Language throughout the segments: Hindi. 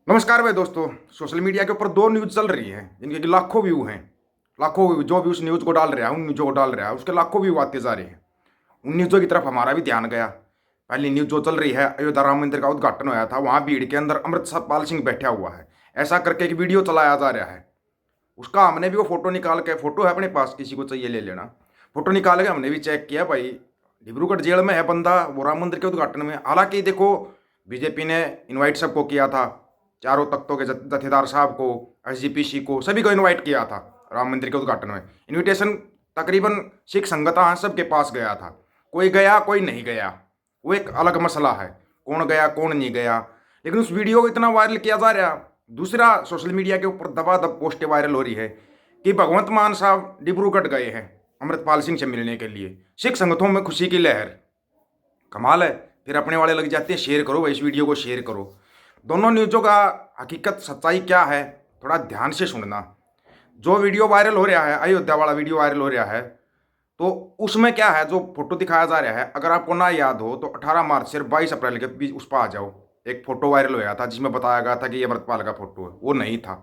नमस्कार भाई दोस्तों। सोशल मीडिया के ऊपर दो न्यूज़ चल रही हैं जिनके कि लाखों व्यू हैं। लाखों व्यू जो भी उस न्यूज़ को डाल रहा है, उन न्यूज़ों को डाल रहा है, उसके लाखों व्यू आते जा रहे हैं। उन न्यूज़ों की तरफ हमारा भी ध्यान गया। पहली न्यूज़ जो चल रही है, अयोध्या राम मंदिर का उद्घाटन हुआ था, वहाँ भीड़ के अंदर अमृतपाल सिंह बैठा हुआ है, ऐसा करके एक वीडियो चलाया जा रहा है। उसका हमने भी वो फोटो निकाल के, फोटो है अपने पास, किसी को चाहिए ले लेना। फोटो निकाल के हमने भी चेक किया भाई, डिब्रूगढ़ जेल में है बंदा वो राम मंदिर के उद्घाटन में। हालांकि देखो, बीजेपी ने इनवाइट सबको किया था, चारों तख्तों के जत्थेदार साहब को, एसजीपीसी को, सभी को इनवाइट किया था राम मंदिर के उद्घाटन में। इनविटेशन तकरीबन सिख संगठन सबके पास गया था। कोई गया कोई नहीं गया, वो एक अलग मसला है, कौन गया कौन नहीं गया। लेकिन उस वीडियो को इतना वायरल किया जा रहा। दूसरा, सोशल मीडिया के ऊपर दबादब पोस्टें वायरल हो रही है कि भगवंत मान साहब डिब्रूगढ़ गए हैं अमृतपाल सिंह से मिलने के लिए, सिख संगठनों में खुशी की लहर। कमाल है। फिर अपने वाले लग जाते हैं शेयर करो भाई, इस वीडियो को शेयर करो। दोनों न्यूज़ों का हकीकत सच्चाई क्या है, थोड़ा ध्यान से सुनना। जो वीडियो वायरल हो रहा है, अयोध्या वाला वीडियो वायरल हो रहा है, तो उसमें क्या है, जो फोटो दिखाया जा रहा है, अगर आपको ना याद हो तो 18 मार्च से 22 अप्रैल के बीच उस पर आ जाओ। एक फोटो वायरल होया था जिसमें बताया गया था कि ये अमृतपाल का फोटो है। वो नहीं था,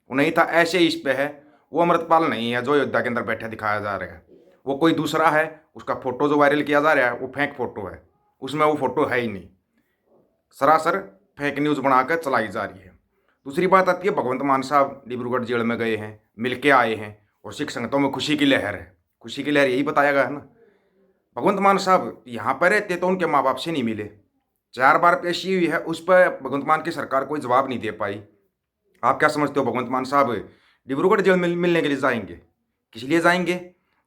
वो नहीं था, ऐसे ही इस पे है। वो अमृतपाल नहीं है जो अयोध्या के अंदर बैठा दिखाया जा रहा है, वो कोई दूसरा है। उसका फोटो जो वायरल किया जा रहा है वो फेक फोटो है, उसमें वो फोटो है ही नहीं। सरासर फेक न्यूज़ बनाकर चलाई जा रही है। दूसरी बात आती है, भगवंत मान साहब डिब्रूगढ़ जेल में गए हैं, मिल के आए हैं और सिख संगतों में खुशी की लहर है। खुशी की लहर यही बताया गया है ना। भगवंत मान साहब यहाँ पर रहते तो उनके माँ बाप से नहीं मिले। 4 बार पेशी हुई है, उस पर भगवंत मान की सरकार कोई जवाब नहीं दे पाई। आप क्या समझते हो, भगवंत मान साहब डिब्रूगढ़ जेल मिलने के लिए जाएंगे? किस लिए जाएंगे?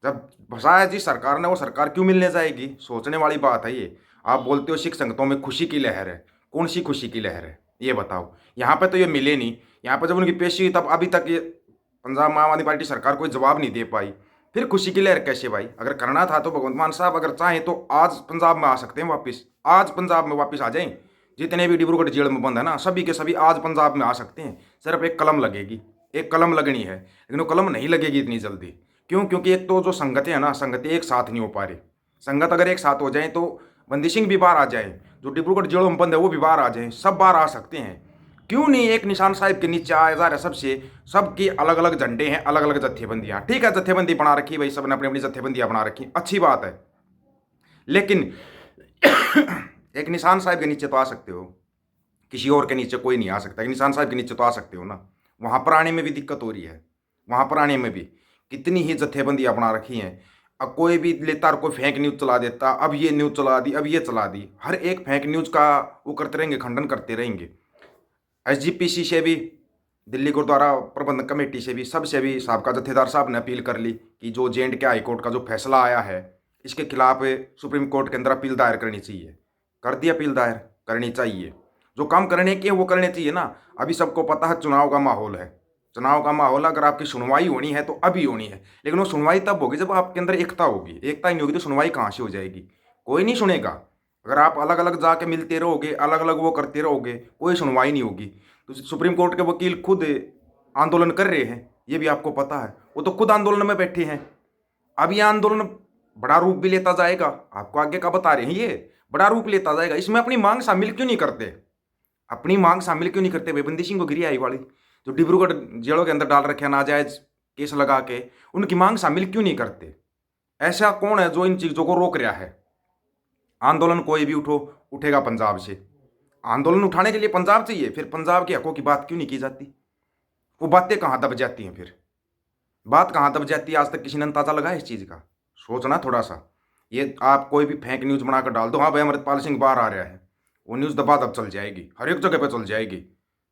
जब फंसाया जी सरकार ने, वो सरकार क्यों मिलने जाएगी? सोचने वाली बात है ये। आप बोलते हो सिख संगतों में खुशी की लहर है, कौन सी खुशी की लहर है ये बताओ। यहाँ पे तो ये मिले नहीं। यहाँ पर जब उनकी पेशी हुई तब अभी तक ये पंजाब में आम आदमी पार्टी सरकार कोई जवाब नहीं दे पाई। फिर खुशी की लहर कैसे भाई? अगर करना था तो भगवंत मान साहब अगर चाहें तो आज पंजाब में आ सकते हैं वापस, आज पंजाब में वापस आ जाएं। जितने भी डिब्रूगढ़ जेल में बंद है ना, सभी के सभी आज पंजाब में आ सकते हैं। सिर्फ एक कलम लगेगी, एक कलम लगनी है, लेकिन वो कलम नहीं लगेगी इतनी जल्दी। क्यों? क्योंकि एक तो जो संगतें हैं ना, संगतें एक साथ नहीं हो पा रही। संगत अगर एक साथ हो जाए तो बंदी सिंह भी बाहर आ जाए, जो डिब्रूगढ़ जेलों में बंद है वो भी बाहर आ जाए, सब बाहर आ सकते हैं। क्यों नहीं एक निशान साहिब के नीचे आया जा रहा है सबसे। सबकी अलग अलग झंडे हैं, अलग अलग जत्थेबंदियां। ठीक है, जत्थेबंदी बना रखी भाई, सबने अपनी अपनी जत्थेबंदियां बना रखी, अच्छी बात है। लेकिन एक निशान साहिब के नीचे तो आ सकते हो, किसी और के नीचे कोई नहीं आ सकता। एक निशान साहिब के नीचे तो आ सकते हो ना। वहाँ पर आने में भी दिक्कत हो रही है, वहाँ पर आने में भी कितनी ही जत्थेबंदियाँ बना रखी हैं। अब कोई भी लेता और कोई फेक न्यूज़ चला देता, अब ये न्यूज़ चला दी, अब ये चला दी, हर एक फेक न्यूज़ का वो करते रहेंगे, खंडन करते रहेंगे। एसजीपीसी से भी, दिल्ली गुरुद्वारा प्रबंधक कमेटी से भी, सबसे भी साहब जत्थेदार साहब ने अपील कर ली कि जो J&K हाई कोर्ट का जो फैसला आया है, इसके खिलाफ सुप्रीम कोर्ट के अंदर अपील दायर करनी चाहिए। कर दी अपील दायर, करनी चाहिए। जो काम करने के वो करने चाहिए ना। अभी सबको पता है चुनाव का माहौल है, चुनाव का माहौल। अगर आपकी सुनवाई होनी है तो अभी होनी है, लेकिन वो सुनवाई तब होगी जब आपके अंदर एकता होगी। एकता ही नहीं होगी तो सुनवाई कहाँ से हो जाएगी? कोई नहीं सुनेगा। अगर आप अलग अलग जाके मिलते रहोगे, अलग अलग वो करते रहोगे, कोई सुनवाई नहीं होगी। तो सुप्रीम कोर्ट के वकील खुद आंदोलन कर रहे हैं, ये भी आपको पता है। वो तो खुद आंदोलन में बैठे हैं। अब ये आंदोलन बड़ा रूप भी लेता जाएगा, आपको आगे का बता रहे हैं, ये बड़ा रूप लेता जाएगा। इसमें अपनी मांग शामिल क्यों नहीं करते? अपनी मांग शामिल क्यों नहीं करते भाई? बंदी सिंह को गिरी आई वाली जो डिब्रूगढ़ जेलों के अंदर डाल रखे नाजायज केस लगा के, उनकी मांग शामिल क्यों नहीं करते? ऐसा कौन है जो इन चीज़ों को रोक रहा है? आंदोलन कोई भी उठेगा पंजाब से। आंदोलन उठाने के लिए पंजाब चाहिए, फिर पंजाब के हकों की बात क्यों नहीं की जाती? वो बातें कहाँ दब जाती हैं? फिर बात कहाँ दब जाती है? आज तक किसी ने अंदाजा लगाया इस चीज़ का? सोचना थोड़ा सा। ये आप कोई भी फेक न्यूज़ बनाकर डाल दो, हाँ भाई अमृतपाल सिंह बाहर आ रहा है, वो न्यूज़ दबा दब चल जाएगी, हर एक जगह पे चल जाएगी।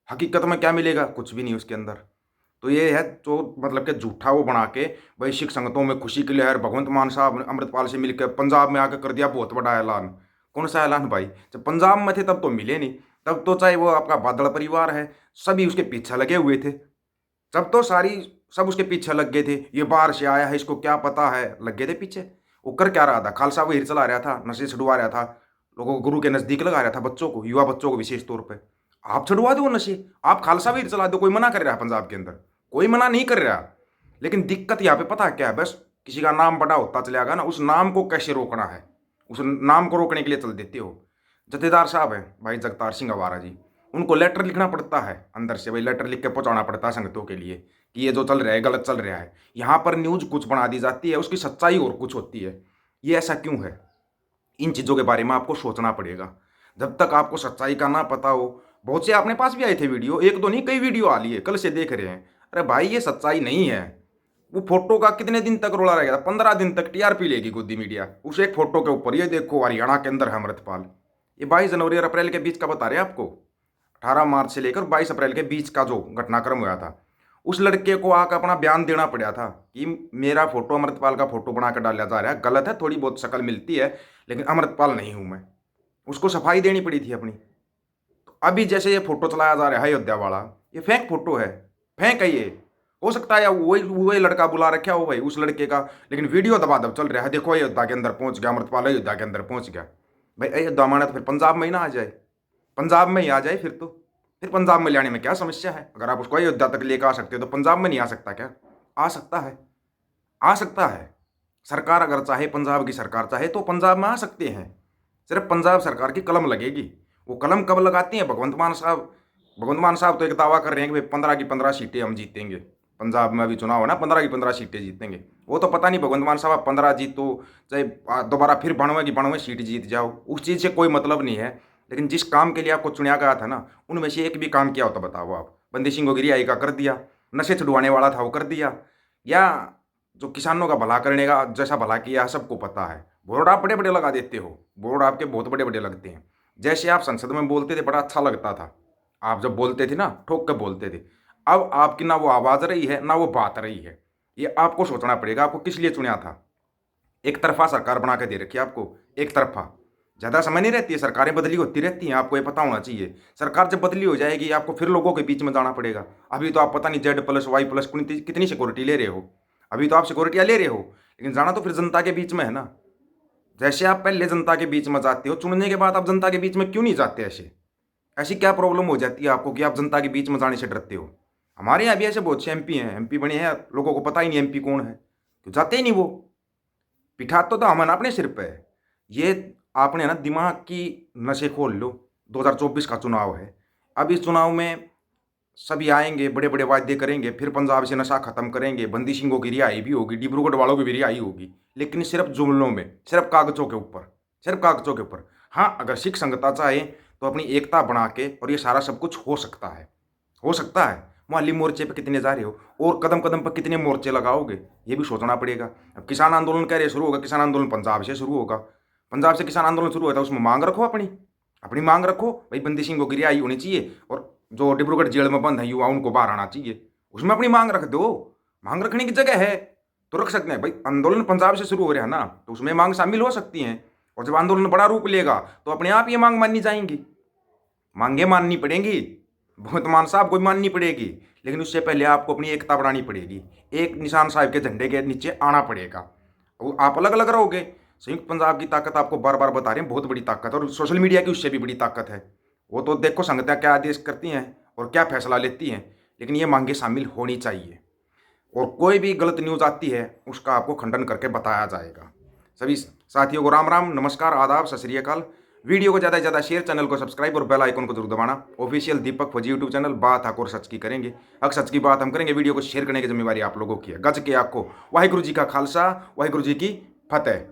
हकीकत में क्या मिलेगा? कुछ भी नहीं उसके अंदर। तो ये है जो मतलब कि झूठा वो बना के भाई सिख संगतों में खुशी की लहर, भगवंत मान साहब अमृतपाल से मिलकर पंजाब में आकर कर दिया बहुत बड़ा ऐलान। कौन सा ऐलान भाई? जब पंजाब में थे तब तो मिले नहीं। तब तो चाहे वो आपका बादल परिवार है, सभी उसके पीछे लगे हुए थे। तब तो सब उसके पीछे लग गए थे। ये बाहर से आया है, इसको क्या पता है, लग गए थे पीछे। वो कर क्या रहा था? खालसा वो हिर चला रहा था, नशे छुड़वा रहा था, लोगों को गुरु के नज़दीक लगा रहा था, बच्चों को, युवा बच्चों को विशेष तौर पर। आप छुड़वा दो नशे, आप खालसा भी हिर चला दो, कोई मना कर रहा है पंजाब के अंदर? कोई मना नहीं कर रहा। लेकिन दिक्कत यहाँ पे पता है क्या है? बस किसी का नाम बड़ा होता चला गया ना, उस नाम को कैसे रोकना है, उस नाम को रोकने के लिए चल देते हो। जत्थेदार साहब हैं भाई जगतार सिंह अवारा जी, उनको लेटर लिखना पड़ता है अंदर से, भाई लेटर लिख के पहुंचाना पड़ता है संगतों के लिए कि ये जो चल रहा है गलत चल रहा है। यहाँ पर न्यूज़ कुछ बना दी जाती है, उसकी सच्चाई और कुछ होती है। ये ऐसा क्यों है? इन चीज़ों के बारे में आपको सोचना पड़ेगा। जब तक आपको सच्चाई का ना पता हो, बहुत से अपने पास भी आए थे वीडियो, एक दो नहीं कई वीडियो आ लिए, कल से देख रहे हैं। अरे भाई ये सच्चाई नहीं है। वो फोटो का कितने दिन तक रोला रहेगा? 15 दिन तक टीआरपी लेगी गोदी मीडिया उस एक फोटो के ऊपर। ये देखो हरियाणा के अंदर है अमृतपाल, ये 22 जनवरी और अप्रैल के बीच का बता रहे हैं आपको। 18 मार्च से लेकर 22 अप्रैल के बीच का जो घटनाक्रम हुआ था, उस लड़के को आकर अपना बयान देना पड़ा था कि मेरा फोटो अमृतपाल का फोटो बना कर डाला जा रहा है, गलत है, थोड़ी बहुत शक्ल मिलती है लेकिन अमृतपाल नहीं हूं मैं। उसको सफाई देनी पड़ी थी अपनी। तो अभी जैसे ये फोटो चलाया जा रहा है अयोध्या वाला, ये फेक फोटो है, फेक है ये। हो सकता है या वही लड़का बुला रखा हो भाई उस लड़के का, लेकिन वीडियो दबादब चल रहा है। देखो अयोध्या के अंदर पहुंच गया अमृतपाल, अयोध्या के अंदर पहुंच गया। भाई अयोध्या माना तो फिर पंजाब में ही ना आ जाए, पंजाब में ही आ जाए फिर पंजाब में ले आने में क्या समस्या है? अगर आप उसको अयोध्या तक लेकर आ सकते हो तो पंजाब में नहीं आ सकता क्या? आ सकता है, आ सकता है। सरकार अगर चाहे, पंजाब की सरकार चाहे तो पंजाब में आ सकते हैं। सिर्फ पंजाब सरकार की कलम लगेगी। वो कलम कब लगाती हैं? भगवंत मान साहब। भगवंत मान साहब तो एक दावा कर रहे हैं कि भाई 15 की 15 सीटें हम जीतेंगे। पंजाब में अभी चुनाव है ना, 15 की 15 सीटें जीतेंगे। वो तो पता नहीं भगवंत मान साहब 15 जीतो चाहे दोबारा फिर 92 की 92 सीट जीत जाओ, उस चीज़ से कोई मतलब नहीं है। लेकिन जिस काम के लिए आपको चुना गया था ना, उनमें से एक भी काम किया हो तो बताओ आप। बंदी सिंह गिरियाई का कर दिया, नशे छुड़वाने वाला था वो कर दिया, या जो किसानों का भला करने का जैसा भला किया सबको पता है। बोर्ड आप बड़े बड़े लगा देते हो, बोर्ड आपके बहुत बड़े बड़े लगते हैं। जैसे आप संसद में बोलते थे बड़ा अच्छा लगता था, आप जब बोलते थे ना ठोक कर बोलते थे। अब आपकी ना वो आवाज़ रही है ना वो बात रही है। ये आपको सोचना पड़ेगा आपको किस लिए चुना था। एक तरफा सरकार बना के दे रखी है आपको, एक तरफा। ज़्यादा समय नहीं रहती है, सरकारें बदली होती रहती हैं, आपको ये पता होना चाहिए। सरकार जब बदली हो जाएगी आपको फिर लोगों के बीच में जाना पड़ेगा। अभी तो आप पता नहीं Z+Y+ कितनी सिक्योरिटी ले रहे हो, अभी तो आप सिक्योरिटियाँ ले रहे हो, लेकिन जाना तो फिर जनता के बीच में है ना। जैसे आप पहले जनता के बीच में जाते हो, चुनने के बाद आप जनता के बीच में क्यों नहीं जाते? ऐसे ऐसी क्या प्रॉब्लम हो जाती है आपको कि आप जनता के बीच में जाने से डरते हो? हमारे यहाँ भी ऐसे बहुत से MP हैं, MP बने हैं, लोगों को पता ही नहीं MP कौन है, तो जाते ही नहीं वो। पिठा तो हम है ना अपने सिर पे है। ये आपने ना दिमाग की नसें खोल लो। 2024 का चुनाव है, अब इस चुनाव में सभी आएंगे, बड़े बड़े वायदे करेंगे, फिर पंजाब से नशा खत्म करेंगे, बंदी सिंहों की रिहाई भी होगी, डिब्रूगढ़ वालों की भी रिहाई होगी, लेकिन सिर्फ जुमलों में, सिर्फ कागजों के ऊपर, सिर्फ कागजों के ऊपर। हाँ, अगर सिख संगता चाहे तो अपनी एकता बना के, और ये सारा सब कुछ हो सकता है, हो सकता है। माली मोर्चे पे कितने जा रहे हो और कदम कदम पर कितने मोर्चे लगाओगे, ये भी सोचना पड़ेगा। अब किसान आंदोलन कह रहे शुरू होगा, किसान आंदोलन पंजाब से शुरू होगा। पंजाब से किसान आंदोलन शुरू होता है, उसमें मांग रखो, अपनी अपनी मांग रखो। भाई बंदी सिंहों की रिहाई होनी चाहिए और जो डिब्रूगढ़ जेल में बंद है युवा उनको बाहर आना चाहिए, उसमें अपनी मांग रख दो। मांग रखने की जगह है तो रख सकते हैं। भाई आंदोलन पंजाब से शुरू हो रहा है ना, तो उसमें मांग शामिल हो सकती हैं। और जब आंदोलन बड़ा रूप लेगा तो अपने आप ये मांग माननी जाएंगी, मांगे माननी पड़ेंगी। भगवंत मान साहब को माननी पड़ेगी, लेकिन उससे पहले आपको अपनी एकता बनानी पड़ेगी। एक निशान साहब के झंडे के नीचे आना पड़ेगा। वो आप अलग अलग रहोगे। संयुक्त पंजाब की ताकत आपको बार बार बता रहे हैं, बहुत बड़ी ताकत है, और सोशल मीडिया की उससे भी बड़ी ताकत है। वो तो देखो संगतियाँ क्या आदेश करती हैं और क्या फैसला लेती हैं, लेकिन ये मांगे शामिल होनी चाहिए। और कोई भी गलत न्यूज़ आती है उसका आपको खंडन करके बताया जाएगा। सभी साथियों को राम राम, नमस्कार, आदाब, सत श्री अकाल। वीडियो को ज़्यादा से ज़्यादा शेयर, चैनल को सब्सक्राइब और बेल आइकन को जरूर दबाना। ऑफिशियल दीपक फौजी यूट्यूब चैनल, बात हक और सच की करेंगे। हक सच की बात हम करेंगे। वीडियो को शेयर करने की जिम्मेवारी आप लोगों की है। गज के आपको वाहिगुरु जी का खालसा, वाहिगुरु जी की फतेह।